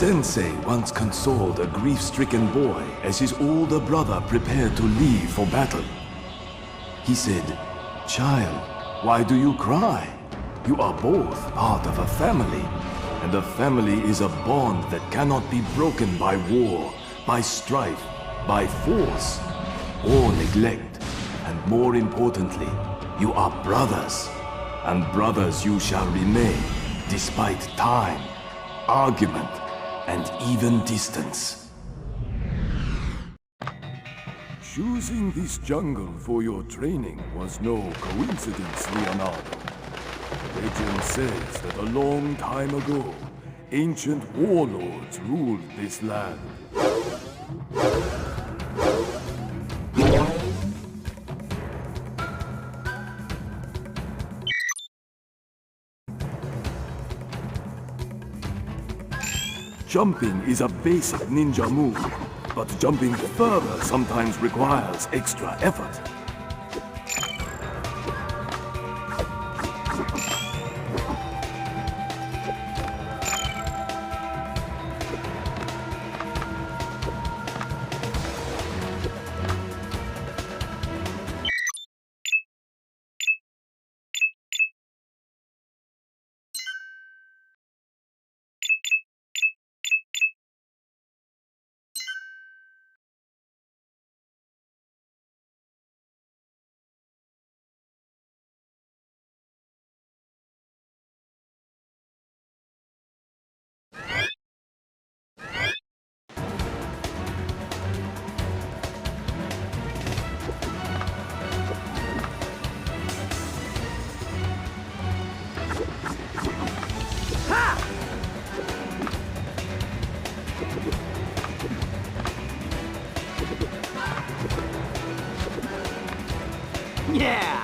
sensei once consoled a grief-stricken boy as his older brother prepared to leave for battle. He said, "Child, why do you cry? You are both part of a family, and a family is a bond that cannot be broken by war, by strife, by force, or neglect. And more importantly, you are brothers, and brothers you shall remain, despite time, argument, and even distance." Choosing this jungle for your training was no coincidence, Leonardo. Legend says that a long time ago, ancient warlords ruled this land. Jumping is a basic ninja move, but jumping further sometimes requires extra effort. Yeah!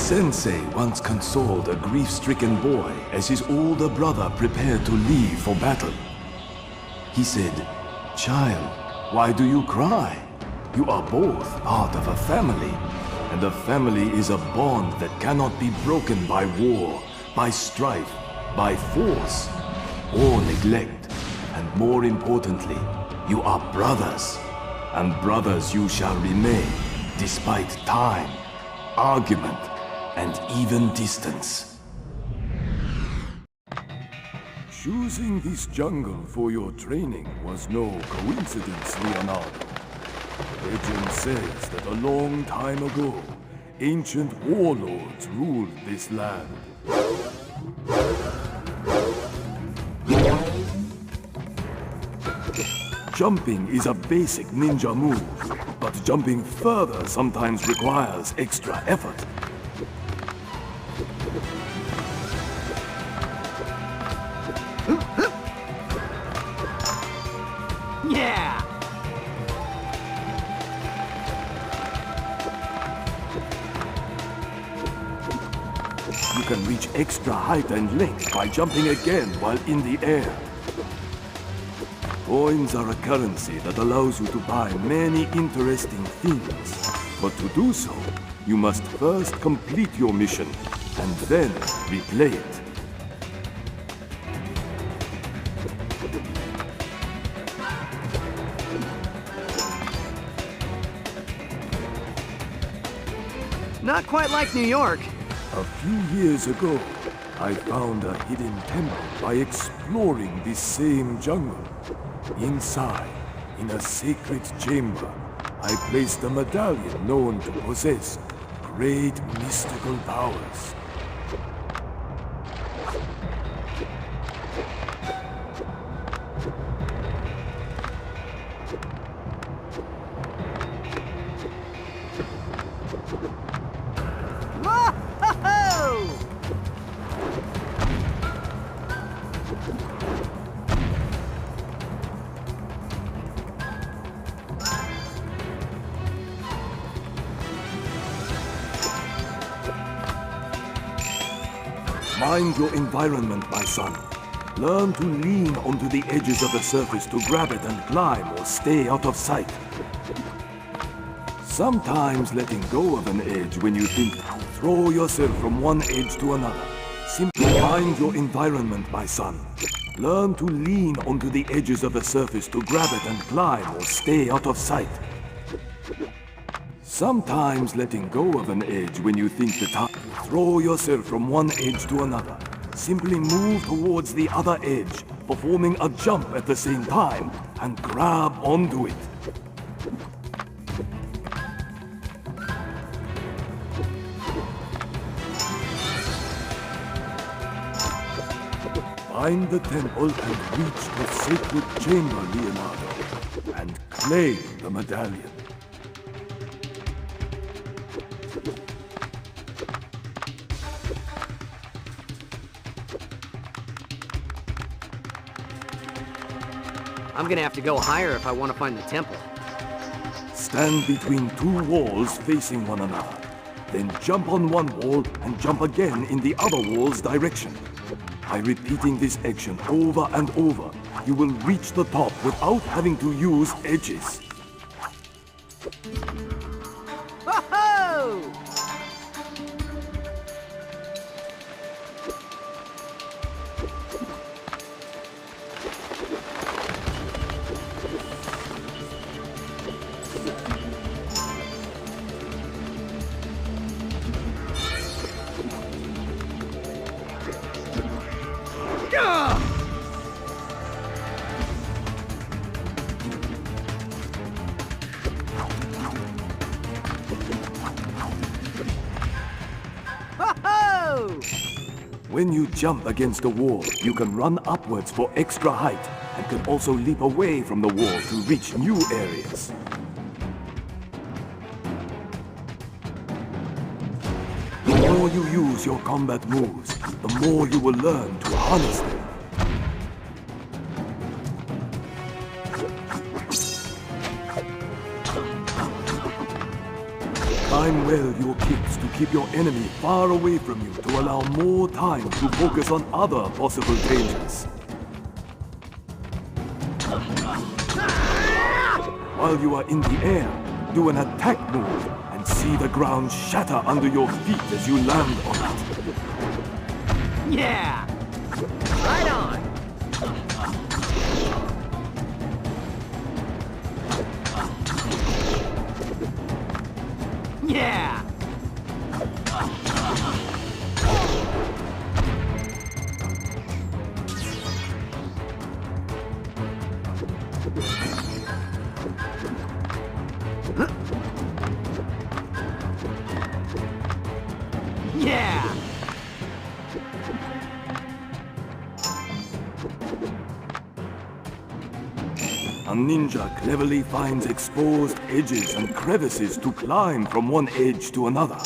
Sensei once consoled a grief-stricken boy as his older brother prepared to leave for battle. He said, "Child, why do you cry? You are both part of a family, and a family is a bond that cannot be broken by war, by strife, by force, or neglect. And more importantly, you are brothers, and brothers you shall remain, despite time, argument, and even distance." Choosing this jungle for your training was no coincidence, Leonardo. Legend says that a long time ago, ancient warlords ruled this land. Jumping is a basic ninja move, but jumping further sometimes requires extra effort. Yeah! You can reach extra height and length by jumping again while in the air. Coins are a currency that allows you to buy many interesting things. But to do so, you must first complete your mission, and then replay it. Not quite like New York. A few years ago, I found a hidden temple by exploring this same jungle. Inside, in a sacred chamber, I placed a medallion known to possess great mystical powers. Whoa! Mind your environment, my son. Learn to lean onto the edges of the surface to grab it and climb or stay out of sight. Sometimes letting go of an edge when you think, throw yourself from one edge to another. Simply mind your environment, my son. Learn to lean onto the edges of the surface to grab it and climb or stay out of sight. Sometimes letting go of an edge when you think the time, throw yourself from one edge to another. Simply move towards the other edge, performing a jump at the same time, and grab onto it. Find the temple and reach the sacred chamber, Leonardo, and claim the medallion. I'm gonna have to go higher if I want to find the temple. Stand between two walls facing one another. Then jump on one wall and jump again in the other wall's direction. By repeating this action over and over, you will reach the top without having to use edges. Whoa! When you jump against a wall, you can run upwards for extra height and can also leap away from the wall to reach new areas. The more you use your combat moves, the more you will learn to harness them. Time well your kicks to keep your enemy far away from you to allow more time to focus on other possible dangers. While you are in the air, do an attack move and see the ground shatter under your feet as you land on it. Yeah! Right on! Yeah! Yeah! A ninja cleverly finds exposed edges and crevices to climb from one edge to another.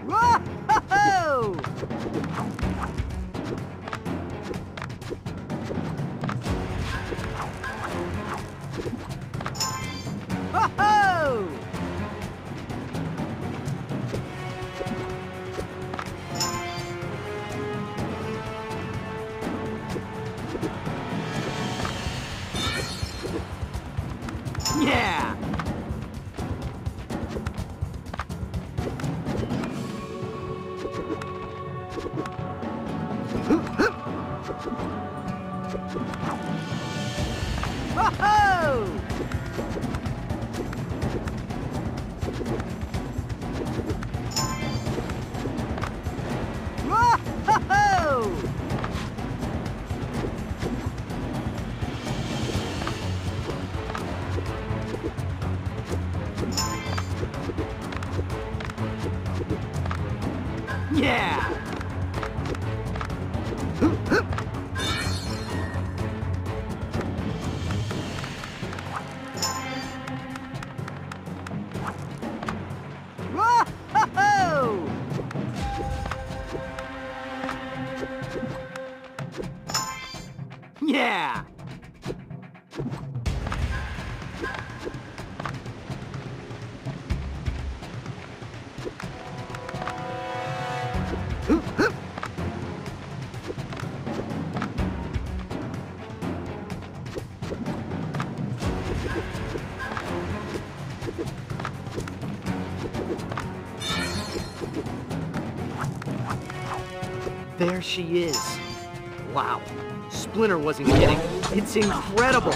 Whoa! Whoa! Yeah! Whoa! Whoa! Yeah! Whoa! Yeah! There she is. Wow. Splinter wasn't kidding. It's incredible.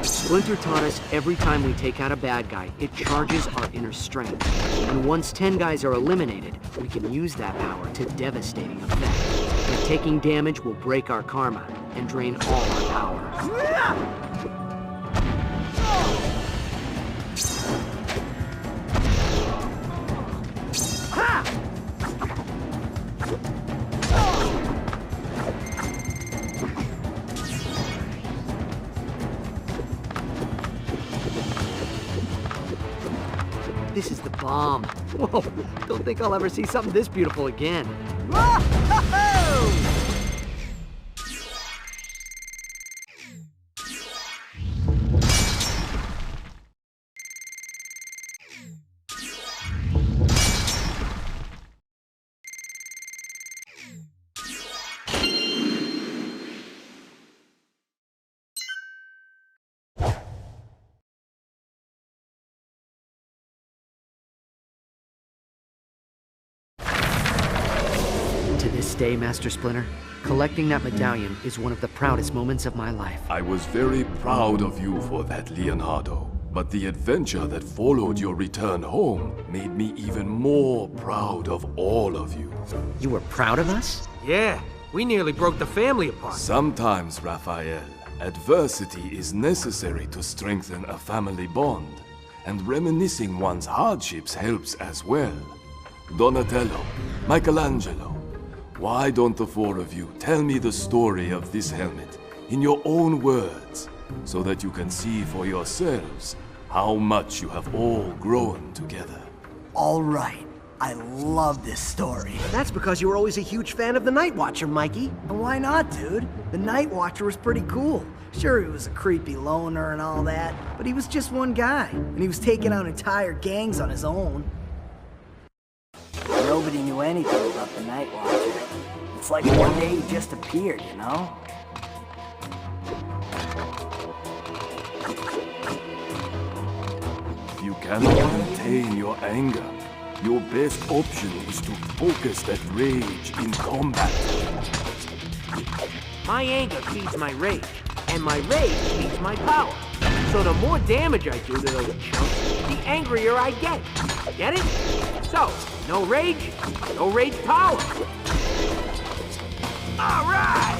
Splinter taught us every time we take out a bad guy, it charges our inner strength. And once 10 guys are eliminated, we can use that power to devastating effect. But taking damage will break our karma and drain all our power. This is the bomb. Whoa, don't think I'll ever see something this beautiful again. To this day, Master Splinter, collecting that medallion is one of the proudest moments of my life. I was very proud of you for that, Leonardo. But the adventure that followed your return home made me even more proud of all of you. You were proud of us? Yeah, we nearly broke the family apart. Sometimes, Raphael, adversity is necessary to strengthen a family bond, and reminiscing one's hardships helps as well. Donatello, Michelangelo, why don't the four of you tell me the story of this helmet in your own words, so that you can see for yourselves how much you have all grown together? All right. I love this story. That's because you were always a huge fan of the Night Watcher, Mikey. And why not, dude? The Night Watcher was pretty cool. Sure, he was a creepy loner and all that, but he was just one guy, and he was taking out entire gangs on his own. Nobody knew anything about the Night Watcher. It's like one day he just appeared, you know? If you cannot contain your anger, your best option is to focus that rage in combat. My anger feeds my rage, and my rage feeds my power. So the more damage I do to those chumps, the angrier I get. Get it? So, no rage power. All right!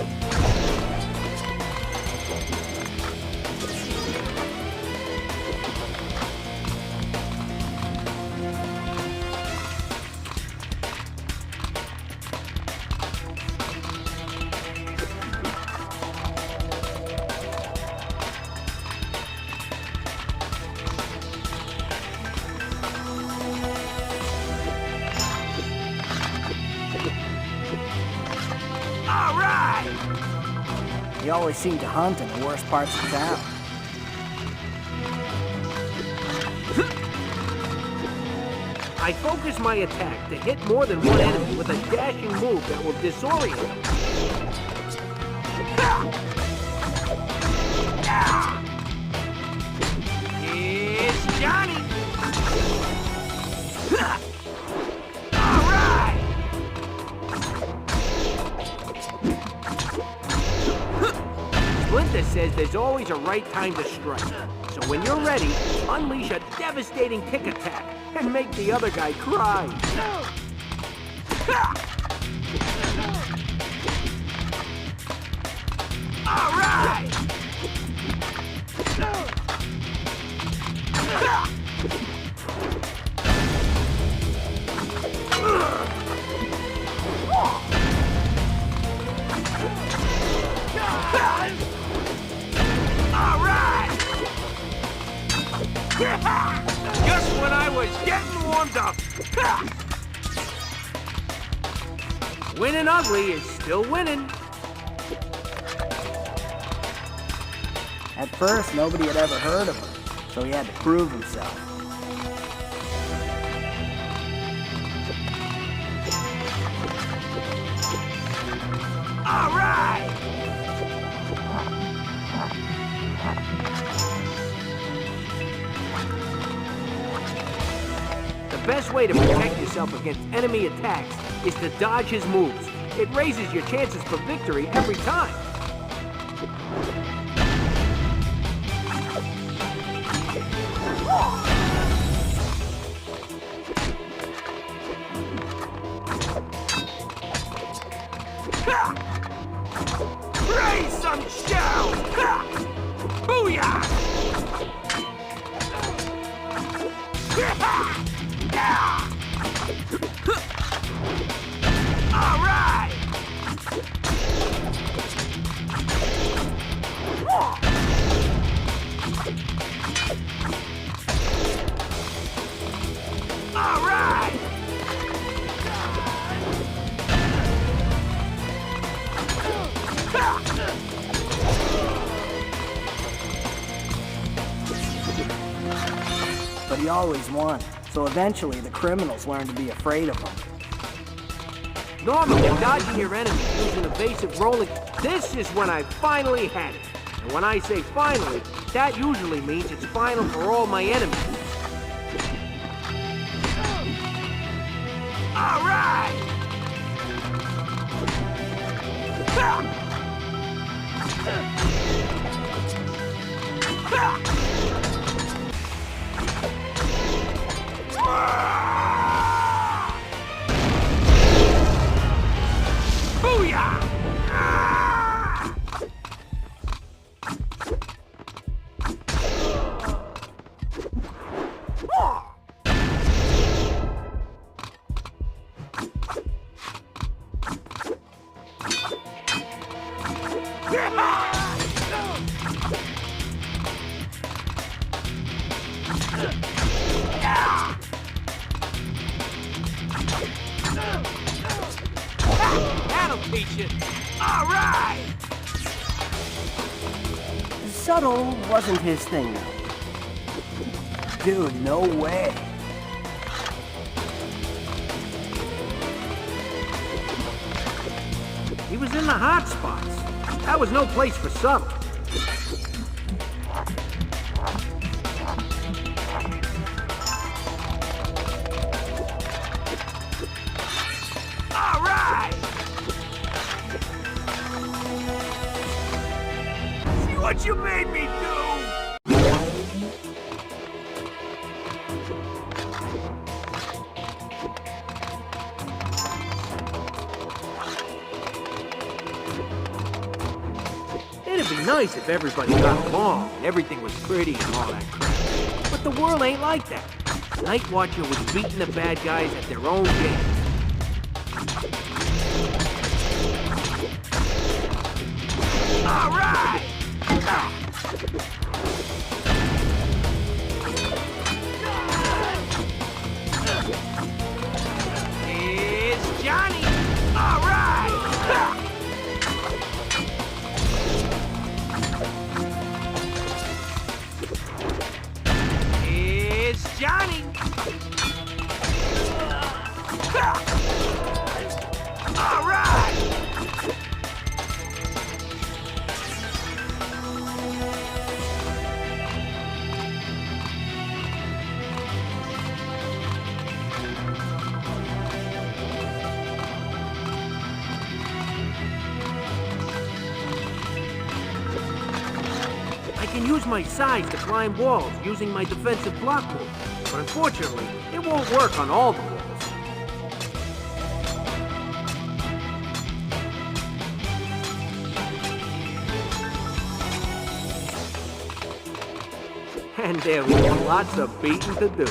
He always seemed to hunt in the worst parts of town. I focus my attack to hit more than one enemy with a dashing move that will disorient them. It's Johnny! All right! Splinter says there's always a right time to strike. So when you're ready, unleash a devastating kick attack and make the other guy cry. All right! All right! Just when I was getting warmed up. Winning ugly is still winning. At first, nobody had ever heard of him, so he had to prove himself. All right! The best way to protect yourself against enemy attacks is to dodge his moves. It raises your chances for victory every time. Raise some shells! Booyah! All right! All right! But he always won, so eventually the criminals learned to be afraid of him. Normally, dodging your enemy using evasive rolling, this is when I finally had it. And when I say finally, that usually means it's final for all my enemies. All right! Booyah! That'll teach you. All right! Subtle wasn't his thing, though. Dude, no way. He was in the hot spots. That was no place for subtle. All right! See what you made me do? It'd be nice if everybody got along and everything was pretty and all that crap. But the world ain't like that. Night Watcher was beating the bad guys at their own game. All right! It's Johnny! All right! It's Johnny! All right! I can use my size to climb walls using my defensive block move, but unfortunately, it won't work on all the walls. And there was lots of beating to do.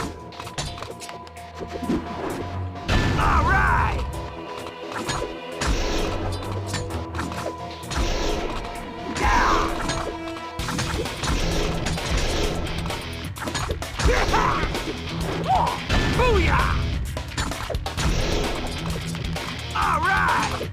All right! Booyah! All right!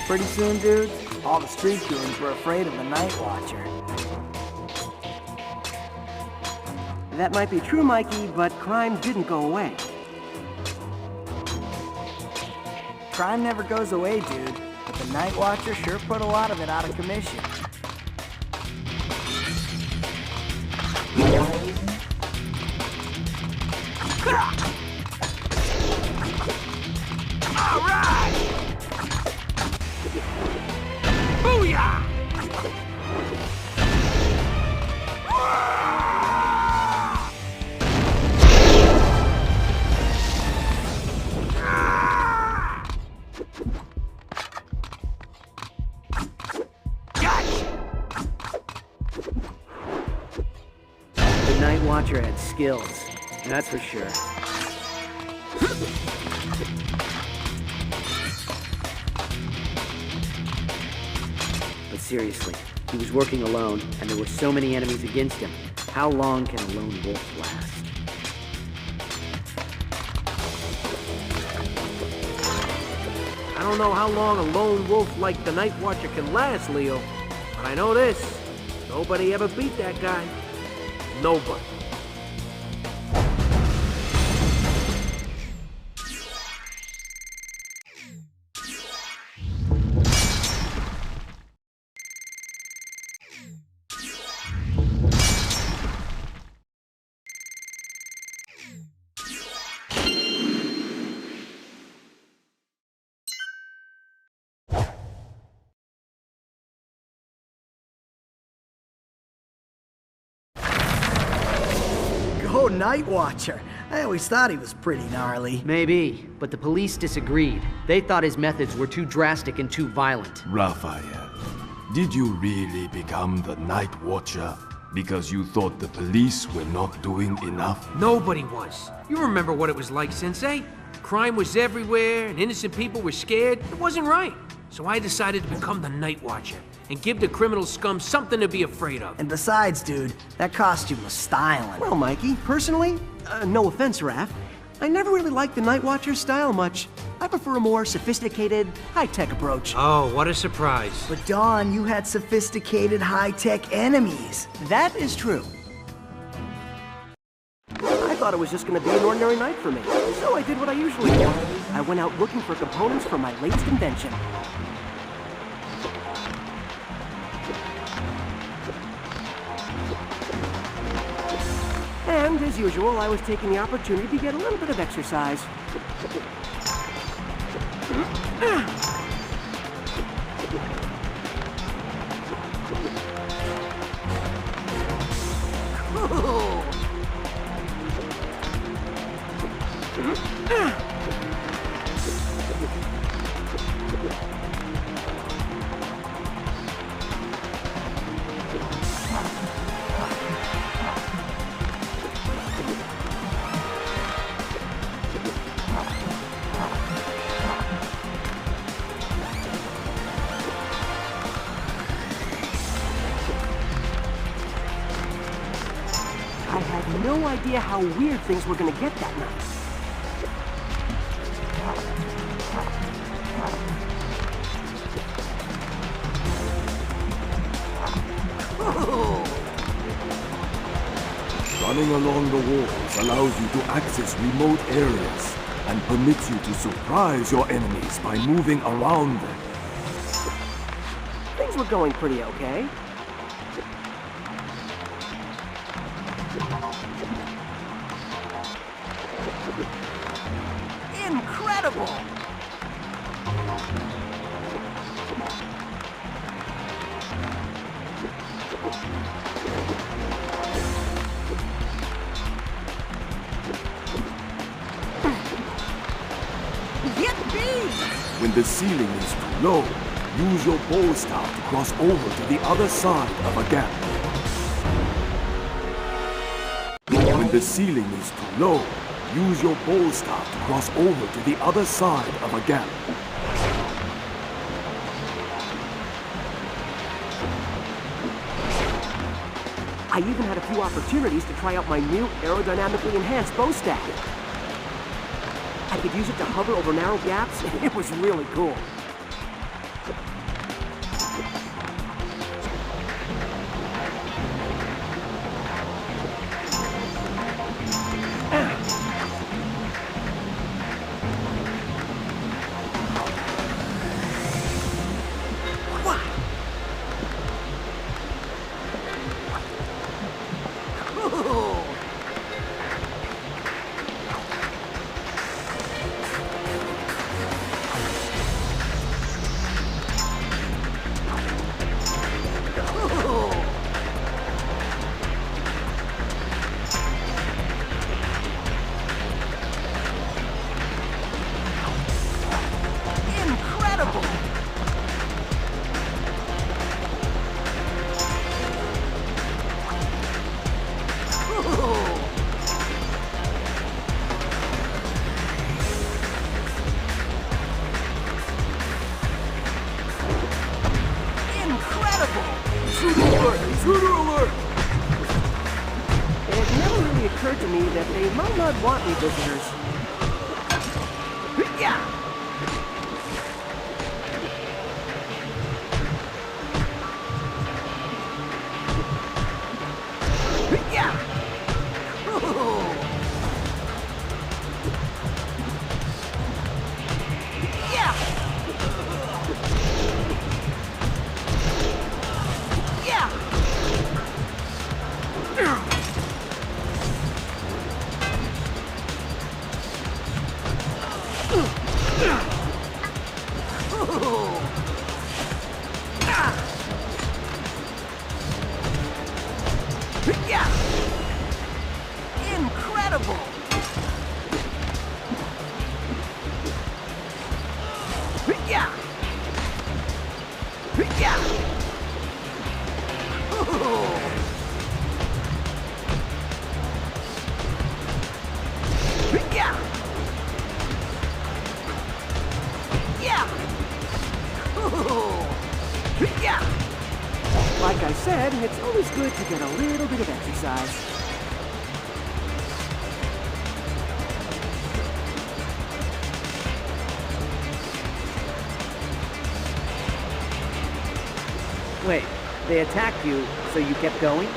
Pretty soon, dudes, all the street goons were afraid of the Night Watcher. That might be true, Mikey, but crime didn't go away. Crime never goes away, dude. But the Night Watcher sure put a lot of it out of commission. All right! Booyah! The Night Watcher had skills, that's for sure. But seriously, he was working alone, and there were so many enemies against him. How long can a lone wolf last? I don't know how long a lone wolf like the Night Watcher can last, Leo. But I know this. Nobody ever beat that guy. Nobody. Go Night Watcher! I always thought he was pretty gnarly. Maybe, but the police disagreed. They thought his methods were too drastic and too violent. Raphael, did you really become the Night Watcher because you thought the police were not doing enough? Nobody was. You remember what it was like, Sensei? Crime was everywhere, and innocent people were scared. It wasn't right. So I decided to become the Night Watcher and give the criminal scum something to be afraid of. And besides, dude, that costume was styling. Well, Mikey, personally, no offense, Raph, I never really liked the Night Watcher's style much. I prefer a more sophisticated, high-tech approach. Oh, what a surprise. But Dawn, you had sophisticated, high-tech enemies. That is true. I thought it was just going to be an ordinary night for me, so I did what I usually do. I went out looking for components for my latest invention. And, as usual, I was taking the opportunity to get a little bit of exercise. Cool. I had no idea how weird things were going to get that night. Running along the walls allows you to access remote areas and permits you to surprise your enemies by moving around them. Things were going pretty okay. Incredible! When the ceiling is too low, use your pole staff to cross over to the other side of a gap. When the ceiling is too low, use your pole staff to cross over to the other side of a gap. I even had a few opportunities to try out my new aerodynamically enhanced bow stack. I could use it to hover over narrow gaps, and it was really cool. Intruder alert! It never really occurred to me that they might not want me visitors. Yeah! Yeah! Ooh. Yeah! Yeah! Yeah! Incredible! Yeah! Yeah! Yeah! Yeah! Yeah! Like I said, it's always good to get a little bit of exercise. Wait, they attacked you, so you kept going?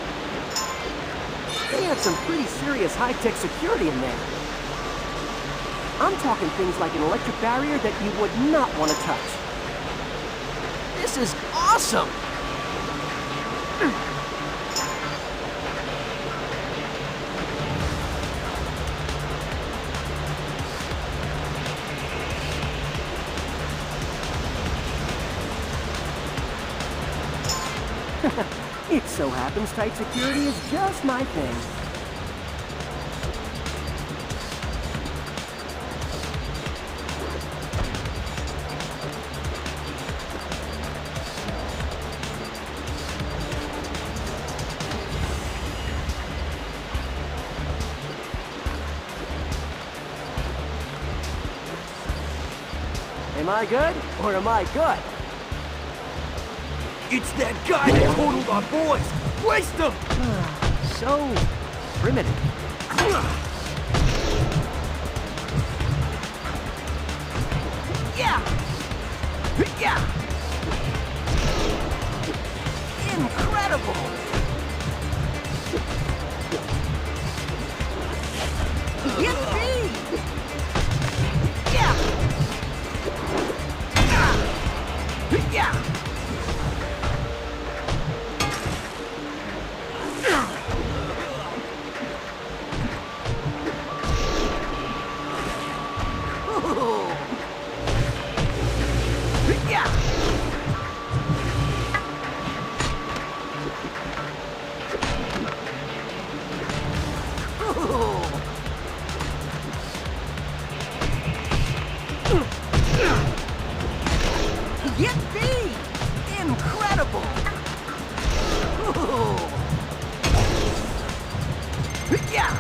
They had some pretty serious high-tech security in there. I'm talking things like an electric barrier that you would not want to touch. This is awesome! It so happens tight security is just my thing. Am I good, or am I good? It's that guy that totaled our boys! Waste him! So primitive. Yeah! Yeah! Incredible! Yippee! Yeah! Yeah! Yippee! Incredible! Yeah!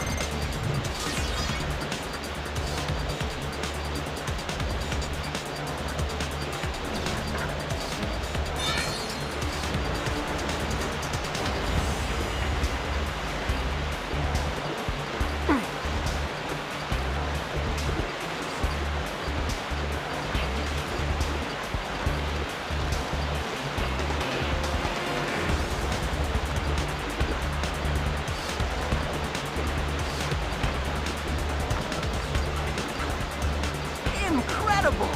Incredible!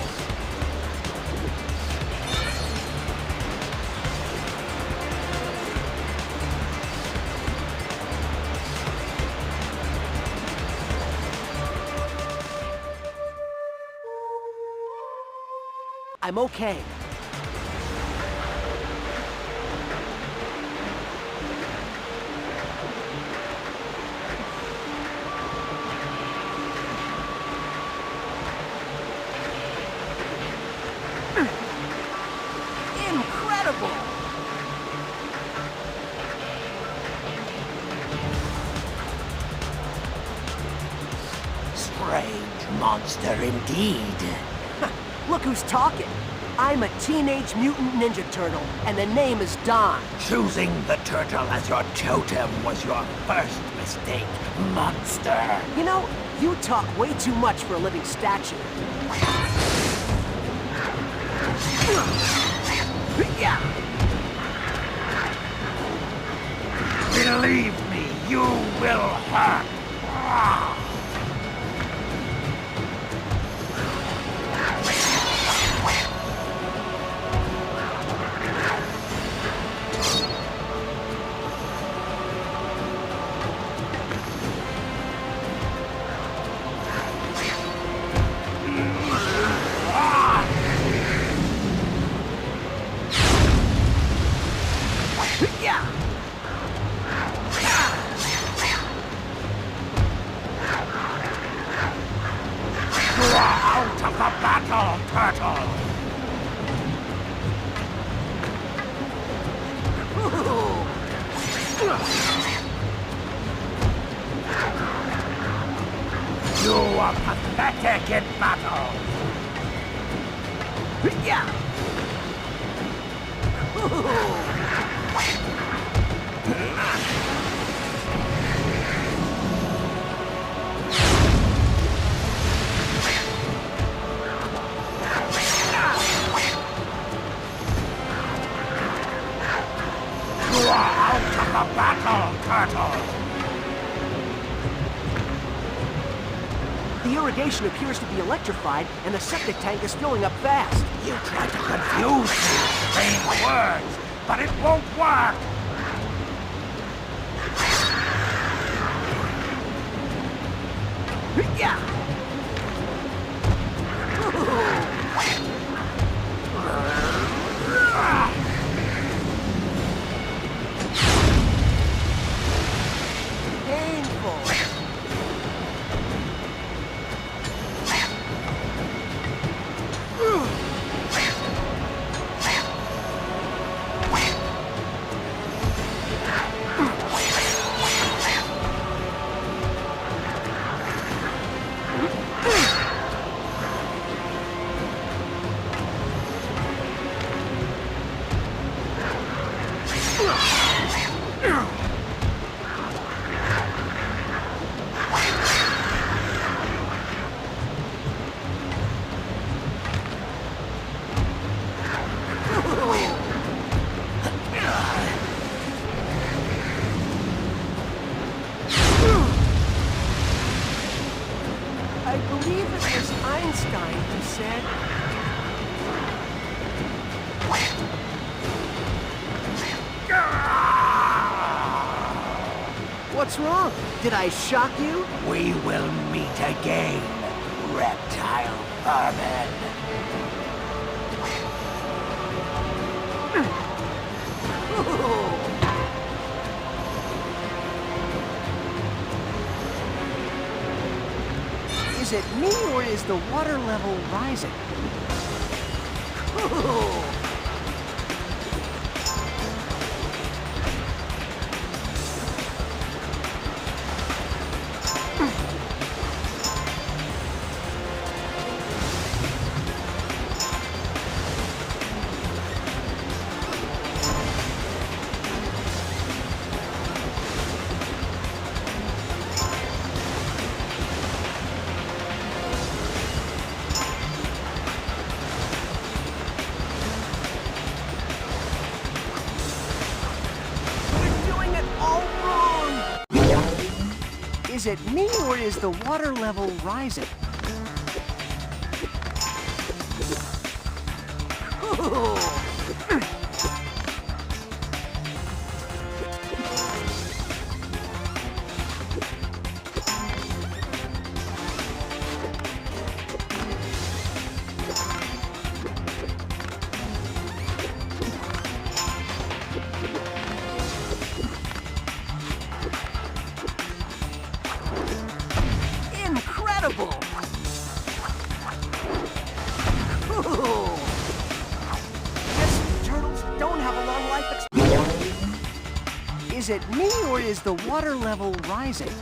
I'm okay. Incredible! Strange monster indeed. Look who's talking. I'm a teenage mutant ninja turtle, and the name is Don. Choosing the turtle as your totem was your first mistake, monster. You know, you talk way too much for a living statue. Believe me, you will hurt. You are pathetic in battle! You are out of the battle, turtle! The irrigation appears to be electrified, and the septic tank is filling up fast. You try to confuse me with strange words, but it won't work! Painful. I believe it was Einstein who said, "What's wrong? Did I shock you?" We will meet again, reptile vermin. Is it me, or is the water level rising? Is it me, or is the water level rising? Incredible! Guess turtles don't have a long life expectancy. Is it me, or is the water level rising?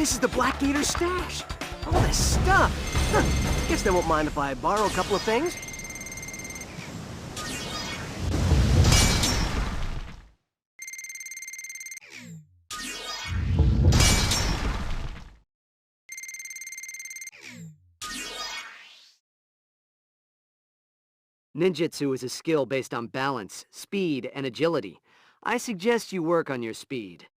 This is the Black Gator's stash. All this stuff. Huh. Guess they won't mind if I borrow a couple of things. Ninjutsu is a skill based on balance, speed, and agility. I suggest you work on your speed.